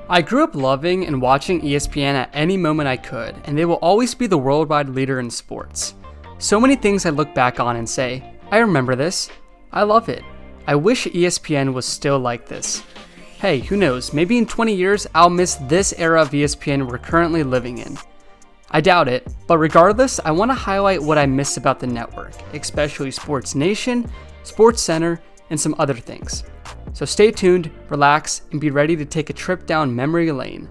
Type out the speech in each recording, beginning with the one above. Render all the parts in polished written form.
I grew up loving and watching ESPN at any moment I could, and they will always be the worldwide leader in sports. So many things I look back on and say, I remember this. I love it. I wish ESPN was still like this. Hey, who knows, maybe in 20 years I'll miss this era of ESPN we're currently living in. I doubt it, but regardless, I want to highlight what I miss about the network, especially SportsNation, SportsCenter, and some other things. So stay tuned, relax, and be ready to take a trip down memory lane.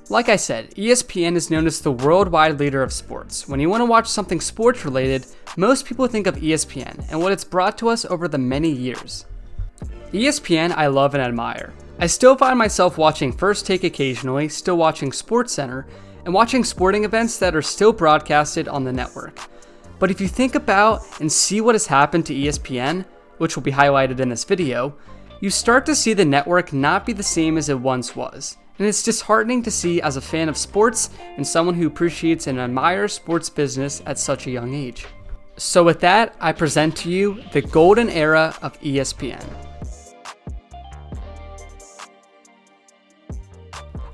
Like I said, ESPN is known as the worldwide leader of sports. When you want to watch something sports related, most people think of ESPN and what it's brought to us over the many years. ESPN I love and admire. I still find myself watching First Take occasionally, still watching SportsCenter, and watching sporting events that are still broadcasted on the network. But if you think about and see what has happened to ESPN, which will be highlighted in this video, you start to see the network not be the same as it once was. And it's disheartening to see as a fan of sports and someone who appreciates and admires sports business at such a young age. So with that, I present to you the golden era of ESPN.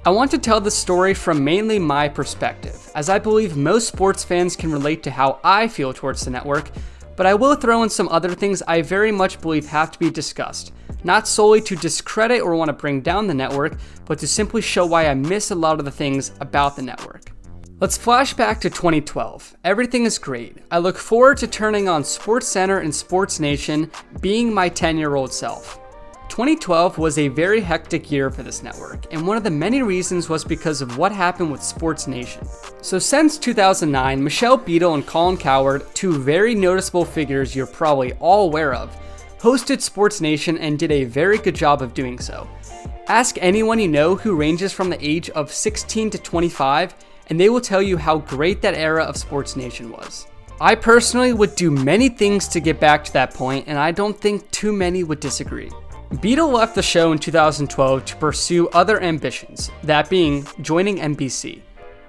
I want to tell the story from mainly my perspective, as I believe most sports fans can relate to how I feel towards the network, but I will throw in some other things I very much believe have to be discussed, not solely to discredit or want to bring down the network, but to simply show why I miss a lot of the things about the network. Let's flash back to 2012. Everything is great. I look forward to turning on SportsCenter and SportsNation, being my 10-year-old self. 2012 was a very hectic year for this network, and one of the many reasons was because of what happened with SportsNation. So since 2009, Michelle Beadle and Colin Cowherd, two very noticeable figures you're probably all aware of, hosted SportsNation and did a very good job of doing so. Ask anyone you know who ranges from the age of 16 to 25, and they will tell you how great that era of SportsNation was. I personally would do many things to get back to that point, and I don't think too many would disagree. Beadle left the show in 2012 to pursue other ambitions, that being joining NBC.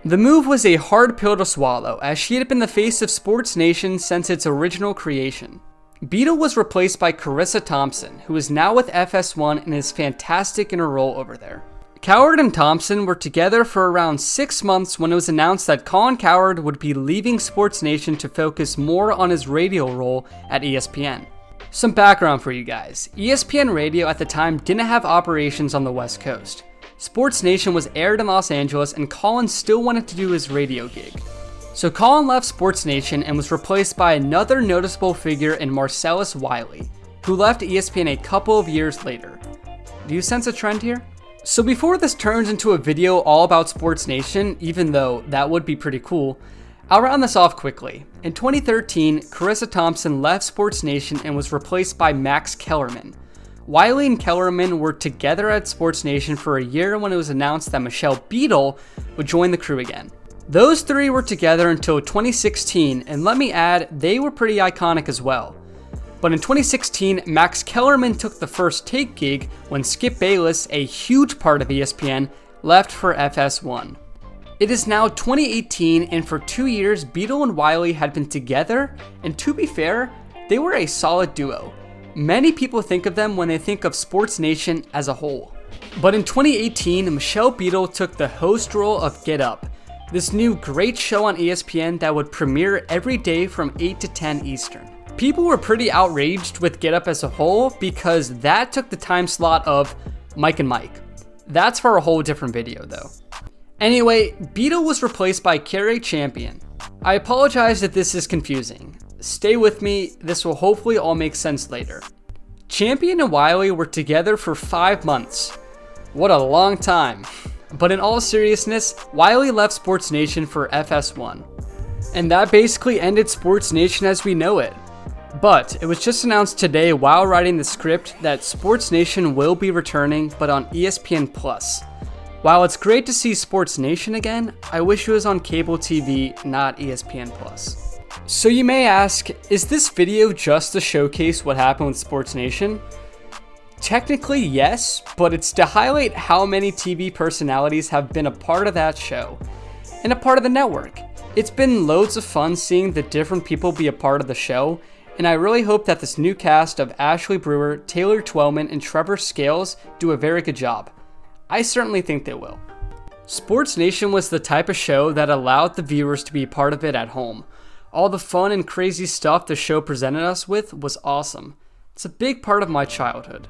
The move was a hard pill to swallow, as she had been the face of SportsNation since its original creation. Beadle was replaced by Carissa Thompson, who is now with FS1 and is fantastic in her role over there. Cowherd and Thompson were together for around 6 months when it was announced that Colin Cowherd would be leaving SportsNation to focus more on his radio role at ESPN. Some background for you guys. ESPN Radio at the time didn't have operations on the West Coast. SportsNation was aired in Los Angeles and Colin still wanted to do his radio gig. So Colin left SportsNation and was replaced by another noticeable figure in Marcellus Wiley, who left ESPN a couple of years later. Do you sense a trend here? So before this turns into a video all about SportsNation, even though that would be pretty cool, I'll round this off quickly. In 2013, Carissa Thompson left SportsNation and was replaced by Max Kellerman. Wiley and Kellerman were together at SportsNation for a year when it was announced that Michelle Beadle would join the crew again. Those three were together until 2016, and let me add, they were pretty iconic as well. But in 2016, Max Kellerman took the First Take gig when Skip Bayless, a huge part of ESPN, left for FS1. It is now 2018, and for 2 years, Beadle and Wiley had been together, and to be fair, they were a solid duo. Many people think of them when they think of SportsNation as a whole. But in 2018, Michelle Beadle took the host role of Get Up, this new great show on ESPN that would premiere every day from 8 to 10 Eastern. People were pretty outraged with Get Up as a whole because that took the time slot of Mike and Mike. That's for a whole different video though. Anyway, Beadle was replaced by Carrie Champion. I apologize if this is confusing. Stay with me, this will hopefully all make sense later. Champion and Wiley were together for 5 months. What a long time. But in all seriousness, Wiley left SportsNation for FS1. And that basically ended SportsNation as we know it. But it was just announced today while writing the script that SportsNation will be returning, but on ESPN+. While it's great to see SportsNation again, I wish it was on cable TV, not ESPN+. So you may ask, is this video just to showcase what happened with SportsNation? Technically yes, but it's to highlight how many TV personalities have been a part of that show, and a part of the network. It's been loads of fun seeing the different people be a part of the show, and I really hope that this new cast of Ashley Brewer, Taylor Twellman, and Trevor Scales do a very good job. I certainly think they will. SportsNation was the type of show that allowed the viewers to be part of it at home. All the fun and crazy stuff the show presented us with was awesome. It's a big part of my childhood.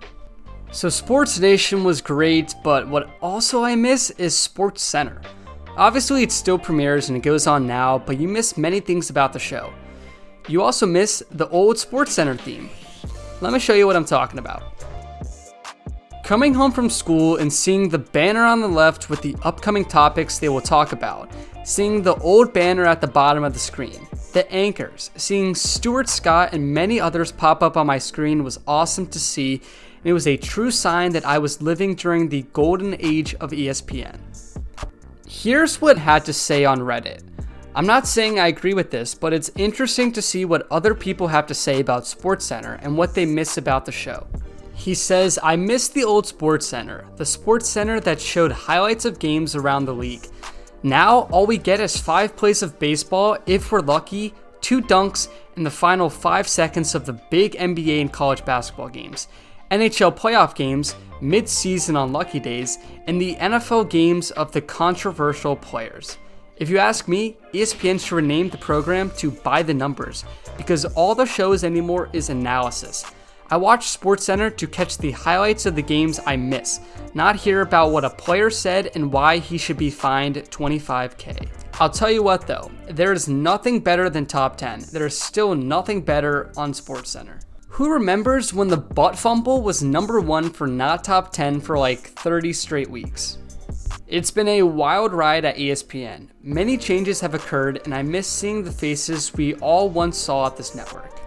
So SportsNation was great, but what also I miss is SportsCenter. Obviously it still premieres and it goes on now, but you miss many things about the show. You also miss the old SportsCenter theme. Let me show you what I'm talking about. Coming home from school and seeing the banner on the left with the upcoming topics they will talk about, seeing the old banner at the bottom of the screen, the anchors, seeing Stuart Scott and many others pop up on my screen was awesome to see, and it was a true sign that I was living during the golden age of ESPN. Here's what it had to say on Reddit. I'm not saying I agree with this, but it's interesting to see what other people have to say about SportsCenter and what they miss about the show. He says, I miss the old SportsCenter, the SportsCenter that showed highlights of games around the league. Now, all we get is 5 plays of baseball, if we're lucky, 2 dunks, and the final 5 seconds of the big NBA and college basketball games, NHL playoff games, mid-season on lucky days, and the NFL games of the controversial players. If you ask me, ESPN should rename the program to By the Numbers, because all the shows anymore is analysis. I watch SportsCenter to catch the highlights of the games I miss, not hear about what a player said and why he should be fined $25K. I'll tell you what though, there is nothing better than Top 10. There is still nothing better on SportsCenter. Who remembers when the butt fumble was number 1 for not top 10 for like 30 straight weeks? It's been a wild ride at ESPN. Many changes have occurred and I miss seeing the faces we all once saw at this network.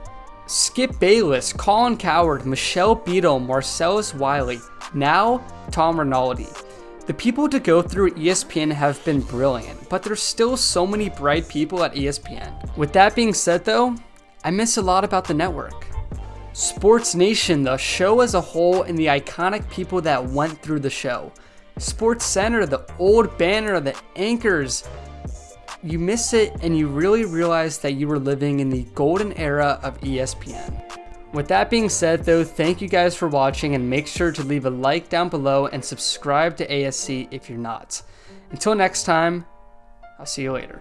Skip Bayless, Colin Cowherd, Michelle Beadle, Marcellus Wiley, now Tom Rinaldi. The people to go through ESPN have been brilliant, but there's still so many bright people at ESPN. With that being said though, I miss a lot about the network. SportsNation, the show as a whole, and the iconic people that went through the show. SportsCenter, the old banner, the anchors. You miss it and you really realize that you were living in the golden era of ESPN. With that being said though, thank you guys for watching and make sure to leave a like down below and subscribe to ASC if you're not. Until next time, I'll see you later.